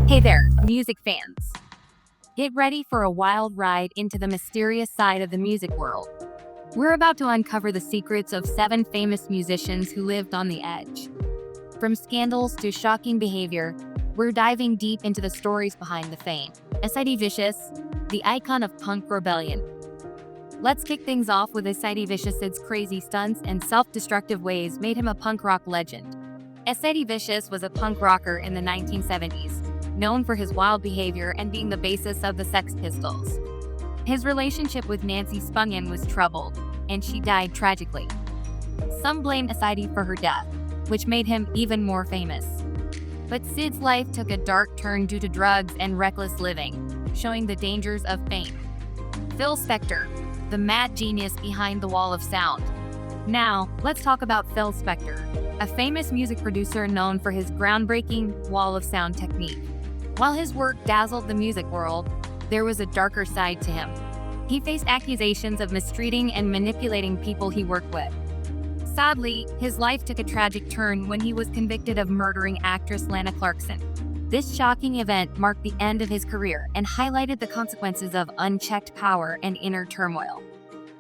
Hey there, music fans. Get ready for a wild ride into the mysterious side of the music world. We're about to uncover the secrets of 7 famous musicians who lived on the edge. From scandals to shocking behavior, we're diving deep into the stories behind the fame. Sid Vicious, the icon of punk rebellion. Let's kick things off with Sid Vicious's crazy stunts and self-destructive ways made him a punk rock legend. Sid Vicious was a punk rocker in the 1970s, known for his wild behavior and being the basis of the Sex Pistols. His relationship with Nancy Spungen was troubled, and she died tragically. Some blame Sid for her death, which made him even more famous. But Sid's life took a dark turn due to drugs and reckless living, showing the dangers of fame. Phil Spector, the mad genius behind the wall of sound. Now, let's talk about Phil Spector, a famous music producer known for his groundbreaking wall of sound technique. While his work dazzled the music world, there was a darker side to him. He faced accusations of mistreating and manipulating people he worked with. Sadly, his life took a tragic turn when he was convicted of murdering actress Lana Clarkson. This shocking event marked the end of his career and highlighted the consequences of unchecked power and inner turmoil.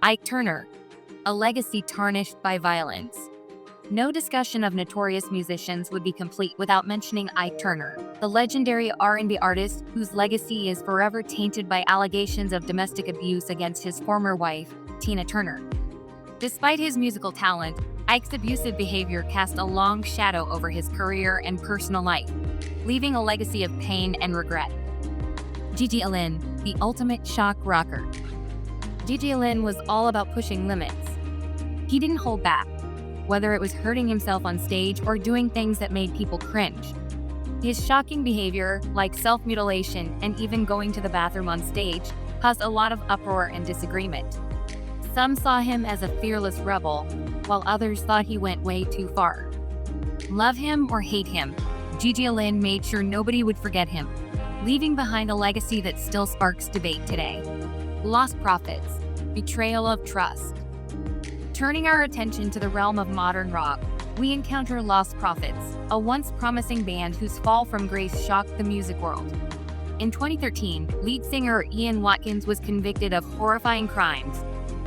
Ike Turner, a legacy tarnished by violence. No discussion of notorious musicians would be complete without mentioning Ike Turner, the legendary R&B artist whose legacy is forever tainted by allegations of domestic abuse against his former wife, Tina Turner. Despite his musical talent, Ike's abusive behavior cast a long shadow over his career and personal life, leaving a legacy of pain and regret. Gigi Allin, the ultimate shock rocker. Gigi Allin was all about pushing limits. He didn't hold back, whether it was hurting himself on stage or doing things that made people cringe. His shocking behavior, like self-mutilation and even going to the bathroom on stage, caused a lot of uproar and disagreement. Some saw him as a fearless rebel, while others thought he went way too far. Love him or hate him, Gigi Allin made sure nobody would forget him, leaving behind a legacy that still sparks debate today. Lostprophets, Betrayal of Trust. Turning our attention to the realm of modern rock, we encounter Lostprophets, a once promising band whose fall from grace shocked the music world. In 2013, lead singer Ian Watkins was convicted of horrifying crimes,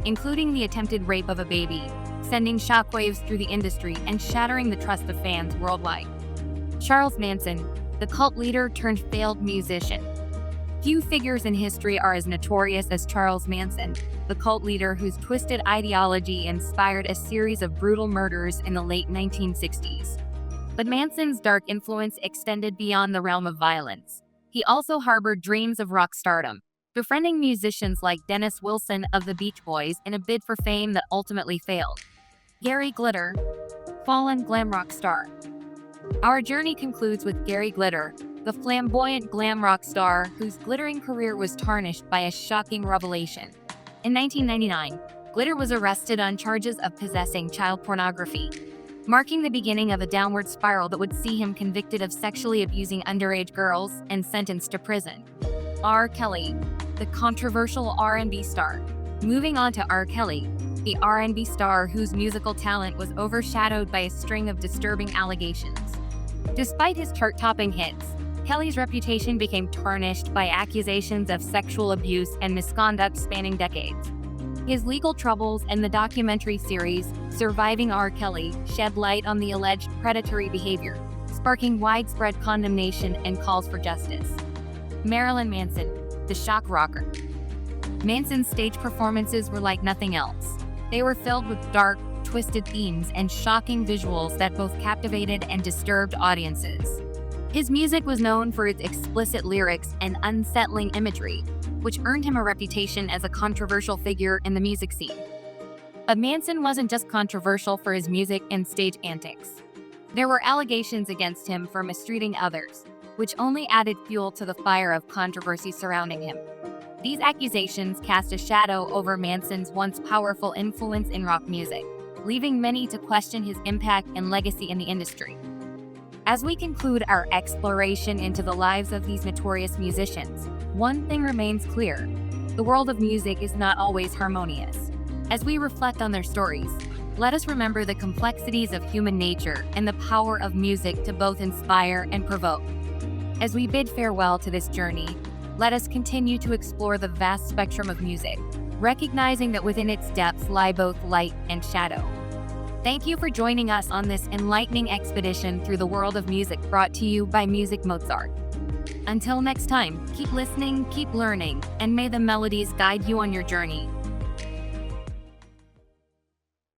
including the attempted rape of a baby, sending shockwaves through the industry and shattering the trust of fans worldwide. Charles Manson, the cult leader turned failed musician. Few figures in history are as notorious as Charles Manson, the cult leader whose twisted ideology inspired a series of brutal murders in the late 1960s. But Manson's dark influence extended beyond the realm of violence. He also harbored dreams of rock stardom, befriending musicians like Dennis Wilson of the Beach Boys in a bid for fame that ultimately failed. Gary Glitter, fallen glam rock star. Our journey concludes with Gary Glitter, the flamboyant glam rock star whose glittering career was tarnished by a shocking revelation. In 1999, Glitter was arrested on charges of possessing child pornography, marking the beginning of a downward spiral that would see him convicted of sexually abusing underage girls and sentenced to prison. R. Kelly, the controversial R&B star. Moving on to R. Kelly, the R&B star whose musical talent was overshadowed by a string of disturbing allegations. Despite his chart-topping hits, Kelly's reputation became tarnished by accusations of sexual abuse and misconduct spanning decades. His legal troubles and the documentary series Surviving R. Kelly shed light on the alleged predatory behavior, sparking widespread condemnation and calls for justice. Marilyn Manson, the shock rocker. Manson's stage performances were like nothing else. They were filled with dark, twisted themes and shocking visuals that both captivated and disturbed audiences. His music was known for its explicit lyrics and unsettling imagery, which earned him a reputation as a controversial figure in the music scene. But Manson wasn't just controversial for his music and stage antics. There were allegations against him for mistreating others, which only added fuel to the fire of controversy surrounding him. These accusations cast a shadow over Manson's once powerful influence in rock music, leaving many to question his impact and legacy in the industry. As we conclude our exploration into the lives of these notorious musicians, one thing remains clear: the world of music is not always harmonious. As we reflect on their stories, let us remember the complexities of human nature and the power of music to both inspire and provoke. As we bid farewell to this journey, let us continue to explore the vast spectrum of music, recognizing that within its depths lie both light and shadow. Thank you for joining us on this enlightening expedition through the world of music brought to you by Music Mozart. Until next time, keep listening, keep learning, and may the melodies guide you on your journey.